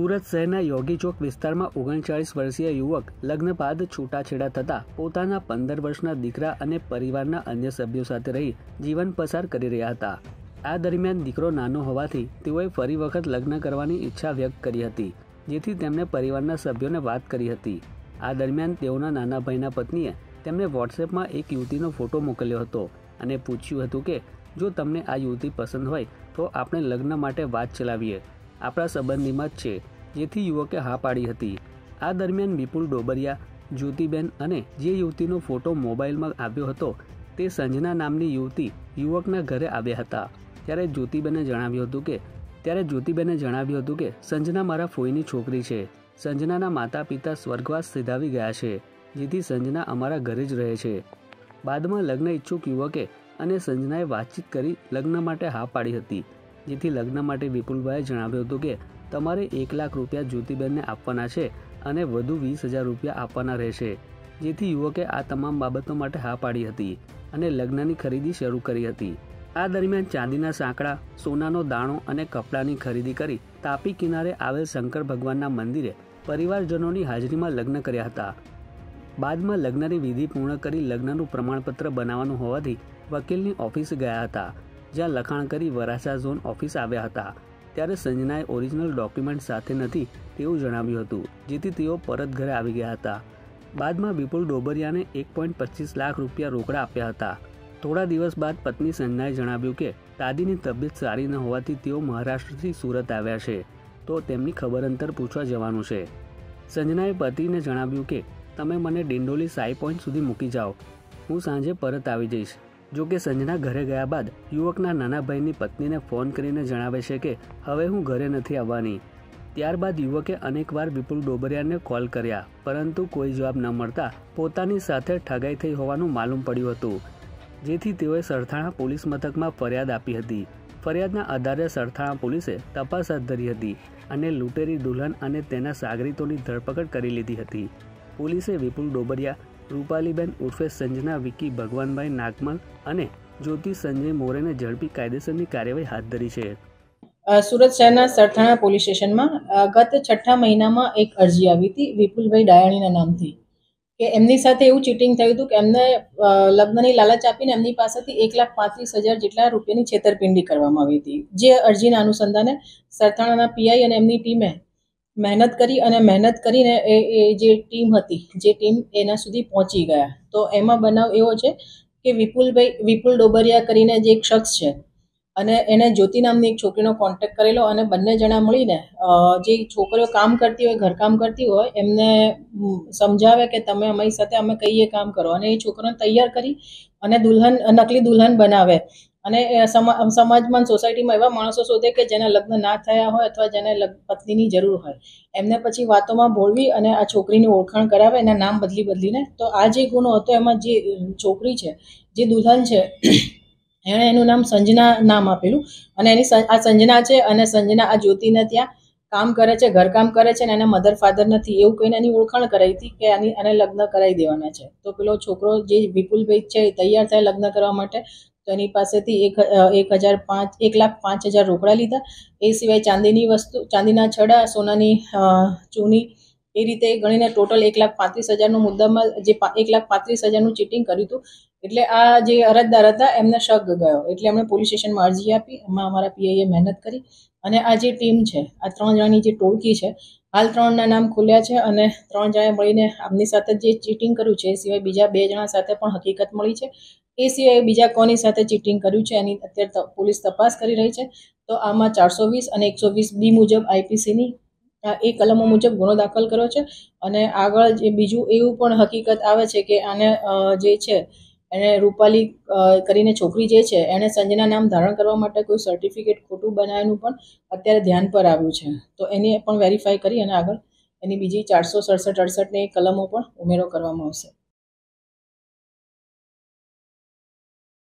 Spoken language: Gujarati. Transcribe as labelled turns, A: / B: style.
A: સુરત શહેરના યોગી ચોક વિસ્તારમાં 39 વર્ષીય યુવક લગ્ન બાદ છૂટાછેડા થતાં પોતાના 15 વર્ષના દીકરા અને પરિવારના અન્ય સભ્યો સાથે રહી જીવન પસાર કરી રહ્યા હતા। આ દરમિયાન દીકરો નાનો હોવાથી તેઓએ ફરી વખત લગ્ન કરવાની ઈચ્છા વ્યક્ત કરી હતી, જેથી તેમણે પરિવારના સભ્યોને વાત કરી હતી। આ દરમિયાન તેઓના નાના ભાઈના પત્નીએ તેમને વોટ્સએપમાં એક યુવતીનો ફોટો મોકલ્યો હતો અને પૂછ્યું હતું કે જો તમને આ યુવતી પસંદ હોય તો આપણે લગ્ન માટે વાત ચલાવીએ, આપણા સંબંધીમાં જ છે, જેથી યુવકે હા પાડી હતી। આ દરમિયાન વિપુલ ડોબરિયા, જ્યોતિબેન અને જે યુવતીનો ફોટો મોબાઈલમાં આવ્યો હતો તે સંજના નામની યુવતી યુવકના ઘરે આવ્યા હતા। ત્યારે જ્યોતિબેને જણાવ્યું હતું કે સંજના મારા ફોઈની છોકરી છે। સંજનાના માતા પિતા સ્વર્ગવાસ સિધાવી ગયા છે, જેથી સંજના અમારા ઘરે જ રહે છે। બાદમાં લગ્ન ઈચ્છુક યુવકે અને સંજનાએ વાતચીત કરી લગ્ન માટે હા પાડી હતી, જેથી લગ્ન માટે વિપુલભાઈએ જણાવ્યું હતું કે તમારે 1 લાખ રૂપિયા જ્યોતિબેનને આપવાના છે અને વધુ 20,000 રૂપિયા આપવાના રહેશે, જેથી યુવકે આ તમામ બાબતો માટે હા પાડી હતી અને લગ્નની ખરીદી શરૂ કરી હતી। આ દરમિયાન ચાંદીના સાંકડા, સોનાનો દાણો અને કપડાની ખરીદી કરી તાપી કિનારે આવેલ શંકર ભગવાનના મંદિરે પરિવારજનોની હાજરીમાં લગ્ન કર્યા હતા। બાદમાં લગ્નની વિધિ પૂર્ણ કરી લગ્નનું પ્રમાણપત્ર બનાવવાનું હોવાથી વકીલની ઓફિસ ગયા હતા, જ્યાં લખાણ કરી વરાછા ઝોન ઓફિસ આવ્યા હતા। ત્યારે સંજનાએ ઓરિજિનલ ડોક્યુમેન્ટ સાથે નથી તેવું જણાવ્યું હતું, જેથી તેઓ પરત ઘરે આવી ગયા હતા। બાદમાં વિપુલ ડોબરિયાને 1.25 લાખ રૂપિયા રોકડા આપ્યા હતા। થોડા દિવસ બાદ પત્ની સંજનાએ જણાવ્યું કે દાદીની તબિયત સારી ન હોવાથી તેઓ મહારાષ્ટ્રથી સુરત આવ્યા છે, તો તેમની ખબર અંતર પૂછવા જવાનું છે। સંજનાએ પતિને જણાવ્યું કે તમે મને ડિંડોલી સાઈ પોઈન્ટ સુધી મૂકી જાઓ, હું સાંજે પરત આવી જઈશ। જોકે સંજના ઘરે ગયા બાદ યુવકના નાના ભાઈની પત્નીને ફોન કરીને જણાવે છે કે હવે હું ઘરે નથી આવવાની। ત્યારબાદ યુવકે અનેકવાર વિપુલ ડોબરિયાને કોલ કર્યા, પરંતુ કોઈ જવાબ ન મળતા પોતાની સાથે ઠગાઈ થઈ હોવાનું માલુમ પડ્યું હતું, જેથી તેઓએ સરથાણા પોલીસ મથકમાં ફરિયાદ આપી હતી। ફરિયાદના આધારે સરથાણા પોલીસે તપાસ હાથ ધરી હતી અને લૂંટેરી દુલ્હન અને તેના સાગરીતોની ધરપકડ કરી લીધી હતી। પોલીસે વિપુલ ડોબરિયા, રૂપાલીબેન ઉર્ફે સંજના વિકી ભગવાનભાઈ નાગમલ અને જ્યોતિ સંજય મોરેને ઝડપી કાયદેસરની કાર્યવાહી હાથ ધરી છે।
B: સુરત શહેરના સરથાણા પોલીસ સ્ટેશનમાં ગત 6ઠા મહિનામાં એક અરજી આવી હતી વિપુલભાઈ ડાયાણીના નામથી કે એમની સાથે એવું ચીટિંગ થયું હતું કે એમને લગ્નની લાલચ આપીને એમની પાસેથી 1,35,000 જેટલા રૂપિયાની છેતરપિંડી કરવામાં આવી હતી। જે અરજીના અનુસંધાને સરથાણાના પીઆઈ અને એમની ટીમે મહેનત કરીને એ જે ટીમ એના સુધી પહોંચી ગયા। તો એમાં બનાવ એવો છે કે વિપુલ ડોબરિયા કરીને જે એક શખ્સ છે અને એને જ્યોતિ નામની એક છોકરીનો કોન્ટેક્ટ કરેલો અને બંને જણા મળીને જે છોકરીઓ ઘરકામ કરતી હોય એમને સમજાવે કે તમે અમારી સાથે અમે કહીએ કામ કરો, અને એ છોકરીઓને તૈયાર કરી અને નકલી દુલ્હન બનાવે અને સમાજમાં સોસાયટીમાં એવા માણસો શોધે કે જેના લગ્ન ના થયા હોય અથવા જેને પત્નીની જરૂર હોય, એમને પછી વાતોમાં ભોળવી અને આ છોકરીની ઓળખાણ કરાવે એના નામ બદલીને। તો આ જે ગુનો હતો એમાં જે છોકરી છે, જે દુલ્હન છે, એણે એનું નામ સંજના નામ આપેલું અને આ સંજના છે અને સંજના આ જ્યોતિને ત્યાં કામ કરે છે, ઘરકામ કરે છે અને એના મધર ફાધર નથી એવું કહીને એની ઓળખાણ કરાવી હતી કે આને લગ્ન કરાવી દેવાના છે। તો પેલો છોકરો જે વિપુલભાઈ છે એ તૈયાર થાય લગ્ન કરવા માટે, તો એની પાસેથી 1,05,000 રોકડા લીધા। એ સિવાય ચાંદીના છડા, સોનાની ચૂની, એ રીતે ગણીને ટોટલ 1,35,000 મુદ્દામાં જે 1,35,000 ચીટિંગ કર્યું હતું। એટલે આ જે અરજદાર હતા એમને શક ગયો, એટલે એમણે પોલીસ સ્ટેશનમાં અરજી આપી। એમાં અમારા પીઆઈએ મહેનત કરી અને આ જે ટીમ છે, આ 3 જણાની જે ટોળકી છે, હાલ 3ના નામ ખુલ્યા છે અને 3 જણાએ મળીને આમની સાથે જે ચીટિંગ કર્યું છે એ સિવાય બીજા 2 જણા સાથે પણ હકીકત મળી છે। એ સિવાય બીજા કોની સાથે ચીટિંગ કર્યું છે એની અત્યારે પોલીસ તપાસ કરી રહી છે। તો આમાં 420 અને 120B મુજબ આઈપીસીની એ કલમો મુજબ ગુનો દાખલ કર્યો છે અને આગળ જે બીજું એવું પણ હકીકત આવે છે કે આને જે છે એને રૂપાલી કરીને છોકરી જે છે એણે સંજના નામ ધારણ કરવા માટે કોઈ સર્ટિફિકેટ ખોટું બનાવ્યાનું પણ અત્યારે ધ્યાન પર આવ્યું છે। તો એની પણ વેરીફાઈ કરી અને આગળ એની બીજી 467, 68ની કલમો પણ ઉમેરો કરવામાં આવશે।